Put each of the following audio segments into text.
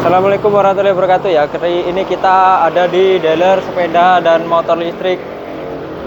Assalamualaikum warahmatullahi wabarakatuh ya. Kali ini kita ada di dealer sepeda dan motor listrik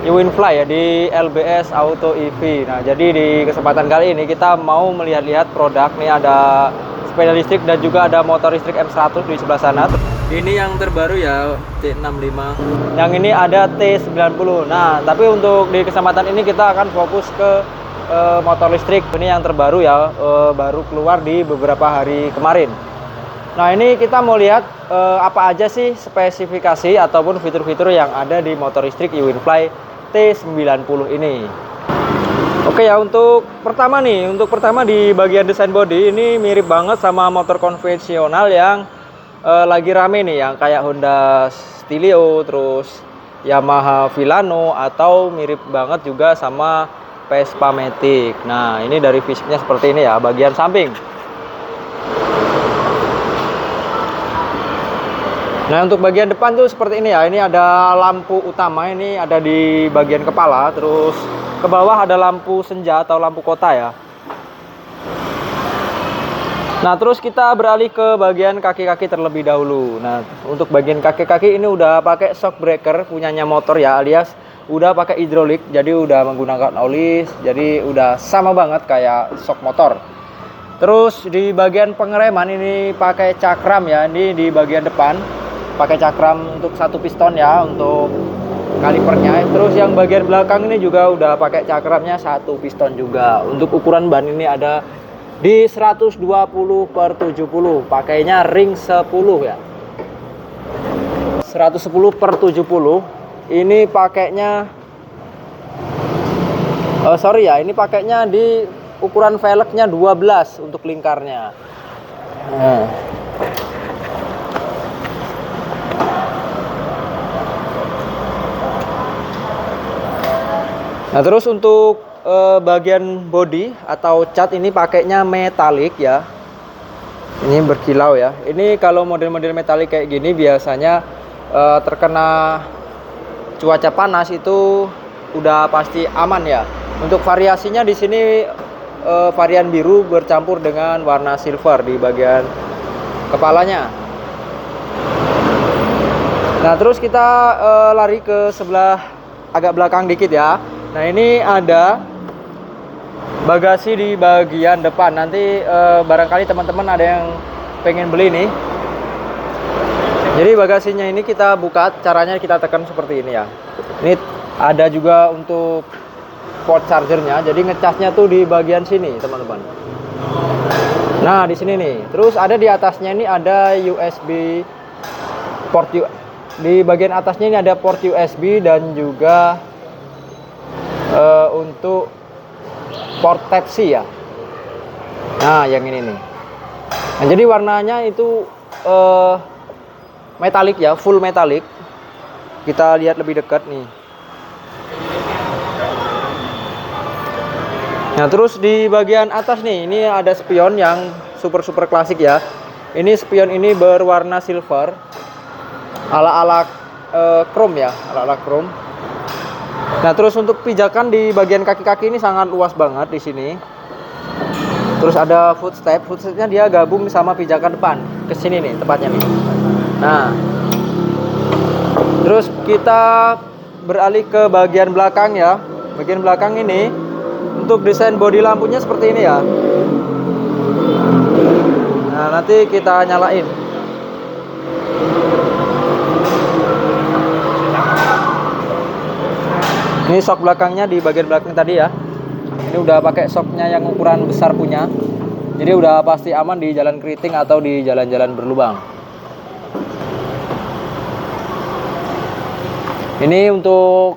Uwinfly ya di LBS Auto EV. Nah, jadi di kesempatan kali ini kita mau melihat-lihat produk. Nih ada sepeda listrik dan juga ada motor listrik M100 di sebelah sana. Ini yang terbaru ya, T65. Yang ini ada T90. Nah, tapi untuk di kesempatan ini kita akan fokus ke motor listrik. Ini yang terbaru ya, baru keluar di beberapa hari kemarin. Nah, ini kita mau lihat apa aja sih spesifikasi ataupun fitur-fitur yang ada di motor listrik Uwinfly T90 ini. Oke ya, untuk pertama di bagian desain body ini mirip banget sama motor konvensional yang lagi rame nih, yang kayak Honda Stelio, terus Yamaha Villano, atau mirip banget juga sama Vespa Matic. Nah, ini dari fisiknya seperti ini ya, bagian samping. Nah, untuk bagian depan tuh seperti ini ya. Ini ada lampu utama, ini ada di bagian kepala. Terus ke bawah ada lampu senja atau lampu kota ya. Nah, terus kita beralih ke bagian kaki-kaki terlebih dahulu. Nah, untuk bagian kaki-kaki ini udah pakai shock breaker punyanya motor ya, alias udah pakai hidrolik. Jadi udah menggunakan oli, jadi udah sama banget kayak shock motor. Terus di bagian pengereman ini pakai cakram ya. Ini di bagian depan pakai cakram untuk satu piston ya, untuk kalipernya. Terus yang bagian belakang ini juga udah pakai cakramnya satu piston juga. Untuk ukuran ban ini ada di 120/70, pakainya ring 10 ya. 110/70 ini pakainya ini pakainya di ukuran velgnya 12 untuk lingkarnya. Nah, terus untuk bagian body atau cat ini pakainya metalik ya. Ini berkilau ya. Ini kalau model-model metalik kayak gini biasanya terkena cuaca panas itu udah pasti aman ya. Untuk variasinya di sini varian biru bercampur dengan warna silver di bagian kepalanya. Nah, terus kita lari ke sebelah agak belakang dikit ya. Nah, ini ada bagasi di bagian depan. Nanti barangkali teman-teman ada yang pengen beli nih. Jadi bagasinya ini kita buka, caranya kita tekan seperti ini ya. Ini ada juga untuk port chargernya. Jadi ngecasnya tuh di bagian sini, teman-teman. Nah, di sini nih. Terus ada di atasnya ini ada USB port. Di bagian atasnya ini ada port USB dan juga untuk port Type-C ya. Nah, yang ini nih. Nah, jadi warnanya itu metalik ya, full metalik. Kita lihat lebih dekat nih. Nah, terus di bagian atas nih, ini ada spion yang super klasik ya. Ini spion ini berwarna silver, ala-ala chrome ya, ala-ala chrome. Nah, terus untuk pijakan di bagian kaki-kaki ini sangat luas banget di sini. Terus ada footstepnya dia gabung sama pijakan depan ke sini nih tepatnya nih. Nah, terus kita beralih ke bagian belakang ya. Bagian belakang ini untuk desain bodi lampunya seperti ini ya. Nah, nanti kita nyalain. Ini shock belakangnya di bagian belakang tadi ya. Ini udah pakai shocknya yang ukuran besar punya. Jadi udah pasti aman di jalan keriting atau di jalan-jalan berlubang. Ini untuk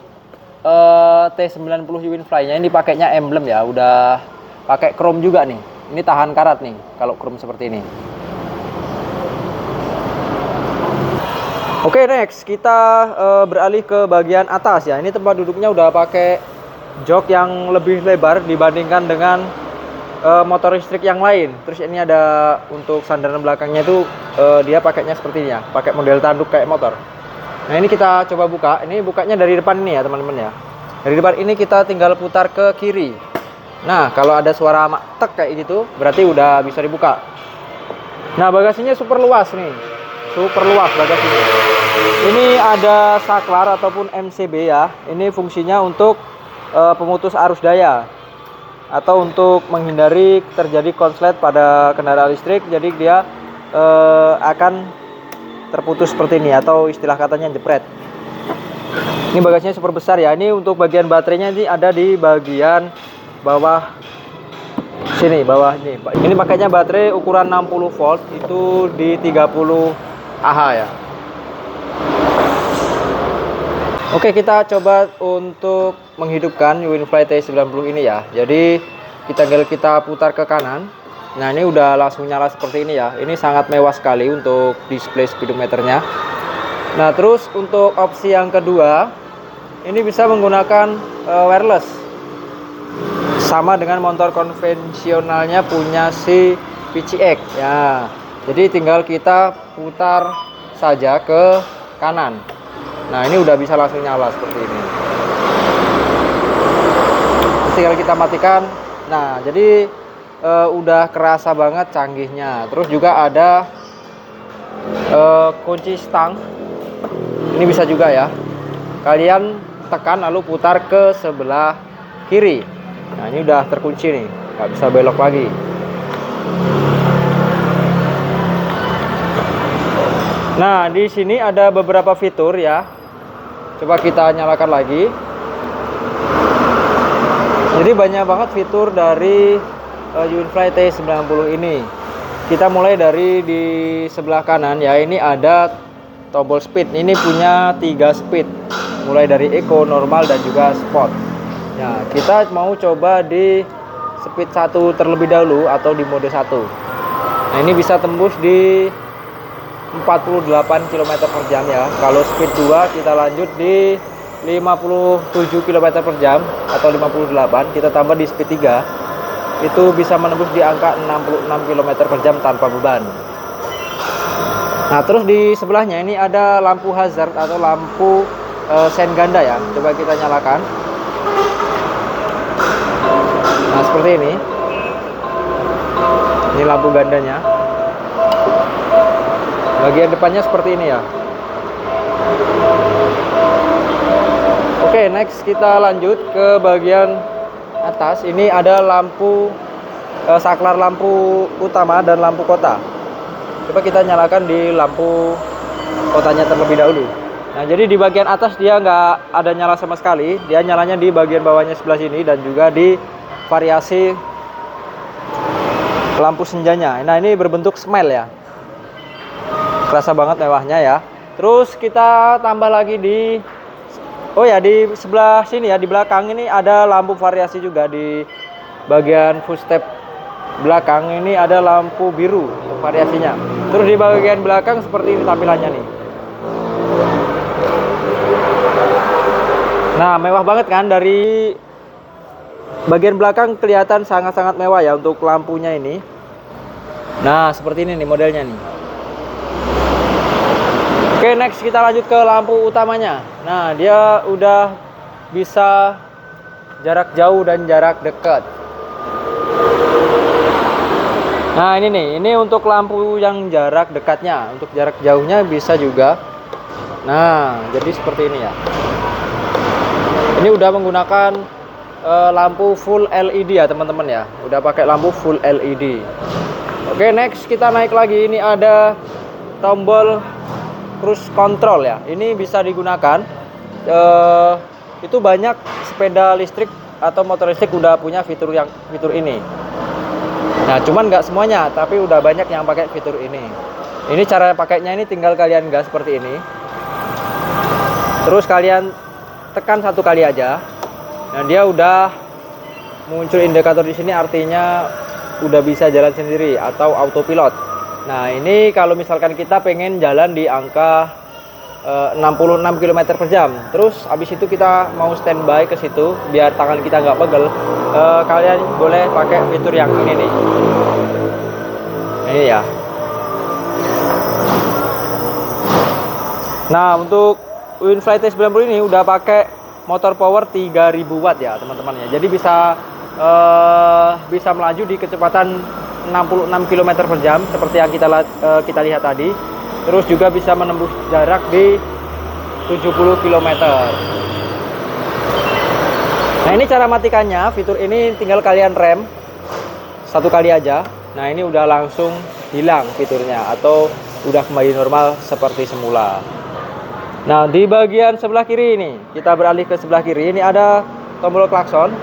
T90 Uwinfly-nya ini pakainya emblem ya. Udah pakai chrome juga nih. Ini tahan karat nih kalau chrome seperti ini. Oke, next kita beralih ke bagian atas ya. Ini tempat duduknya udah pakai jok yang lebih lebar dibandingkan dengan motor listrik yang lain. Terus ini ada untuk sandaran belakangnya itu dia pakainya seperti ini ya, pakai model tanduk kayak motor. Nah, ini kita coba buka. Ini bukanya dari depan ini ya, teman-teman ya. Dari depan ini kita tinggal putar ke kiri. Nah, kalau ada suara tek kayak gitu berarti udah bisa dibuka. Nah, bagasinya super luas nih. Super luas bagasinya. Ini ada saklar ataupun MCB ya. Ini fungsinya untuk pemutus arus daya atau untuk menghindari terjadi konslet pada kendaraan listrik. Jadi dia akan terputus seperti ini atau istilah katanya jepret. Ini bagasinya super besar ya. Ini untuk bagian baterainya ini ada di bagian bawah sini, bawah ini. Ini pakainya baterai ukuran 60 volt itu di 30 Ah ya. Oke, kita coba untuk menghidupkan WinFly T90 ini ya. Jadi kita putar ke kanan. Nah, ini udah langsung nyala seperti ini ya. Ini sangat mewah sekali untuk display speedometernya. Nah, terus untuk opsi yang kedua, ini bisa menggunakan wireless. Sama dengan motor konvensionalnya punya si PCX ya. Jadi tinggal kita putar saja ke kanan. Nah, ini udah bisa langsung nyala seperti ini. Terus tinggal kita matikan. Nah, jadi udah kerasa banget canggihnya. Terus juga ada kunci stang. Ini bisa juga ya. Kalian tekan lalu putar ke sebelah kiri. Nah, ini udah terkunci nih, nggak bisa belok lagi. Nah, di sini ada beberapa fitur ya. Coba kita nyalakan lagi. Jadi banyak banget fitur dari WinFly T90 ini. Kita mulai dari di sebelah kanan ya. Ini ada tombol speed. Ini punya 3 speed. Mulai dari eco, normal dan juga sport. Nah, kita mau coba di speed 1 terlebih dahulu atau di mode 1. Nah, ini bisa tembus di 48 km per jam ya. Kalau speed 2 kita lanjut di 57 km per jam atau 58. Kita tambah di speed 3. Itu bisa menembus di angka 66 km per jam tanpa beban. Nah, terus di sebelahnya ini ada lampu hazard atau lampu sein ganda ya. Coba kita nyalakan. Nah, seperti ini. Ini lampu gandanya. Bagian depannya seperti ini ya. Oke, next kita lanjut ke bagian atas. Ini ada lampu saklar lampu utama dan lampu kota. Coba kita nyalakan di lampu kotanya terlebih dahulu. Nah, jadi di bagian atas dia nggak ada nyala sama sekali. Dia nyalanya di bagian bawahnya sebelah sini dan juga di variasi lampu senjanya. Nah, ini berbentuk smile ya. Kerasa banget mewahnya ya. Terus kita tambah lagi di di sebelah sini ya, di belakang ini ada lampu variasi juga. Di bagian footstep belakang ini ada lampu biru untuk variasinya. Terus di bagian belakang seperti ini tampilannya nih. Nah, mewah banget kan. Dari bagian belakang kelihatan sangat-sangat mewah ya untuk lampunya ini. Nah, seperti ini nih modelnya nih. Oke, next kita lanjut ke lampu utamanya. Nah, dia udah bisa jarak jauh dan jarak dekat. Nah, ini nih, ini untuk lampu yang jarak dekatnya. Untuk jarak jauhnya bisa juga. Nah, jadi seperti ini ya. Ini udah menggunakan lampu full LED ya teman-teman ya. Udah pakai lampu full LED. Oke, next kita naik lagi. Ini ada tombol cruise control ya. Ini bisa digunakan. Itu banyak sepeda listrik atau motor listrik udah punya fitur ini. Nah, cuman nggak semuanya, tapi udah banyak yang pakai fitur ini. Ini cara pakainya, ini tinggal kalian gas seperti ini. Terus kalian tekan 1 kali aja. Nah, dia udah muncul indikator di sini, artinya udah bisa jalan sendiri atau autopilot. Nah, ini kalau misalkan kita pengen jalan di angka 66 km per jam. Terus habis itu kita mau standby ke situ biar tangan kita nggak pegel. Kalian boleh pakai fitur yang ini nih. Ini ya. Nah, untuk WinFly T90 ini udah pakai motor power 3000 watt ya teman-teman ya. Jadi bisa melaju di kecepatan 66 km per jam seperti yang kita lihat tadi. Terus juga bisa menembus jarak di 70 km. Nah, ini cara matikannya. Fitur ini tinggal kalian rem satu kali aja. Nah, ini udah langsung hilang fiturnya atau udah kembali normal seperti semula. Nah, di bagian sebelah kiri ini, kita beralih ke sebelah kiri. Ini ada tombol klakson.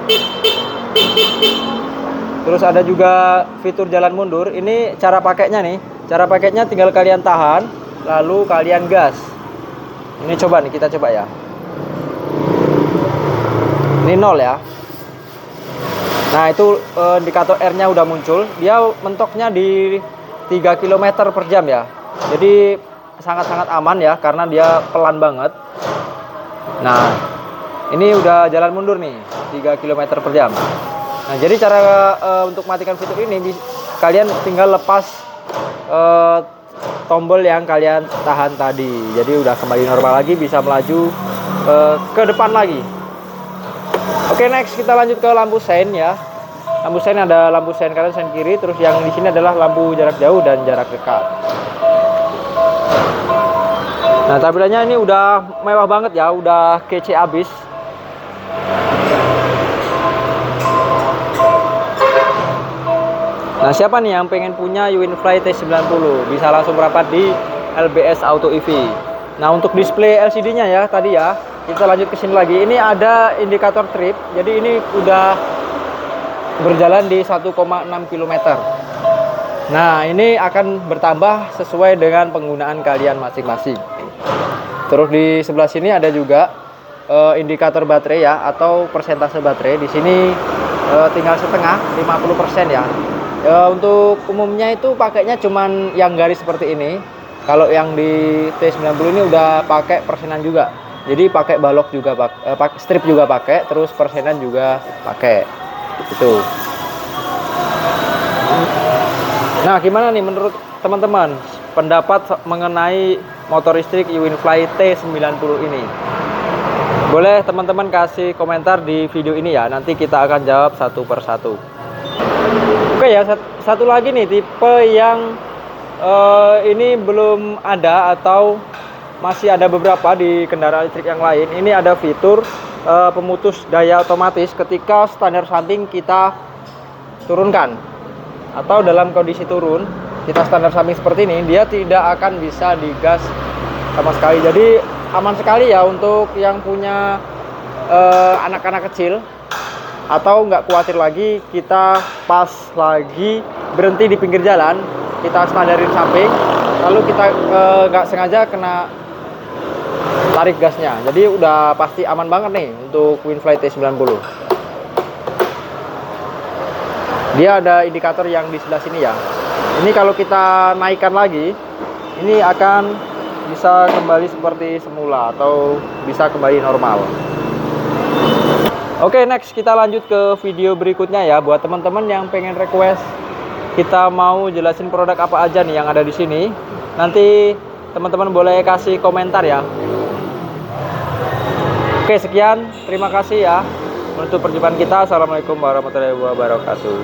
Terus ada juga fitur jalan mundur. Ini cara pakainya nih. Cara pakainya tinggal kalian tahan, lalu kalian gas. Ini coba nih, kita coba ya. Ini 0 ya. Nah, itu indikator R-nya udah muncul. Dia mentoknya di 3 km per jam ya. Jadi sangat-sangat aman ya, karena dia pelan banget. Nah, ini udah jalan mundur nih, 3 km per jam. Nah, jadi cara untuk matikan fitur ini, kalian tinggal lepas tombol yang kalian tahan tadi. Jadi udah kembali normal lagi, bisa melaju ke depan lagi. Oke, next kita lanjut ke lampu sein ya. Lampu sein ada lampu sein kanan, sein kiri. Terus yang di sini adalah lampu jarak jauh dan jarak dekat. Nah, tampilannya ini udah mewah banget ya, udah kece abis. Nah, siapa nih yang pengen punya UINFly T90? Bisa langsung merapat di LBS Auto EV. Nah, untuk display LCD-nya ya tadi ya, kita lanjut ke sini lagi. Ini ada indikator trip. Jadi ini udah berjalan di 1,6 km. Nah, ini akan bertambah sesuai dengan penggunaan kalian masing-masing. Terus di sebelah sini ada juga indikator baterai ya, atau persentase baterai. Di sini tinggal setengah, 50% ya. Untuk umumnya itu pakainya cuman yang garis seperti ini. Kalau yang di T90 ini udah pakai persenan juga. Jadi pakai balok juga, strip juga pakai, terus persenan juga pakai. Itu. Nah, gimana nih menurut teman-teman pendapat mengenai motor listrik UINFly T90 ini? Boleh teman-teman kasih komentar di video ini ya. Nanti kita akan jawab satu persatu. Oke ya, satu lagi nih tipe yang ini belum ada atau masih ada beberapa di kendaraan listrik yang lain. Ini ada fitur pemutus daya otomatis ketika standar samping kita turunkan atau dalam kondisi turun, kita standar samping seperti ini, dia tidak akan bisa digas sama sekali. Jadi aman sekali ya untuk yang punya anak-anak kecil. Atau nggak khawatir lagi kita pas lagi berhenti di pinggir jalan, kita standarin samping, lalu kita nggak sengaja kena tarik gasnya. Jadi udah pasti aman banget nih untuk UINFly T90. Dia ada indikator yang di sebelah sini ya. Ini kalau kita naikkan lagi, ini akan bisa kembali seperti semula atau bisa kembali normal. Oke, next kita lanjut ke video berikutnya ya. Buat teman-teman yang pengen request kita mau jelasin produk apa aja nih yang ada di sini, nanti teman-teman boleh kasih komentar ya. Oke, sekian, terima kasih ya. Menutup perjumpaan kita. Assalamualaikum warahmatullahi wabarakatuh.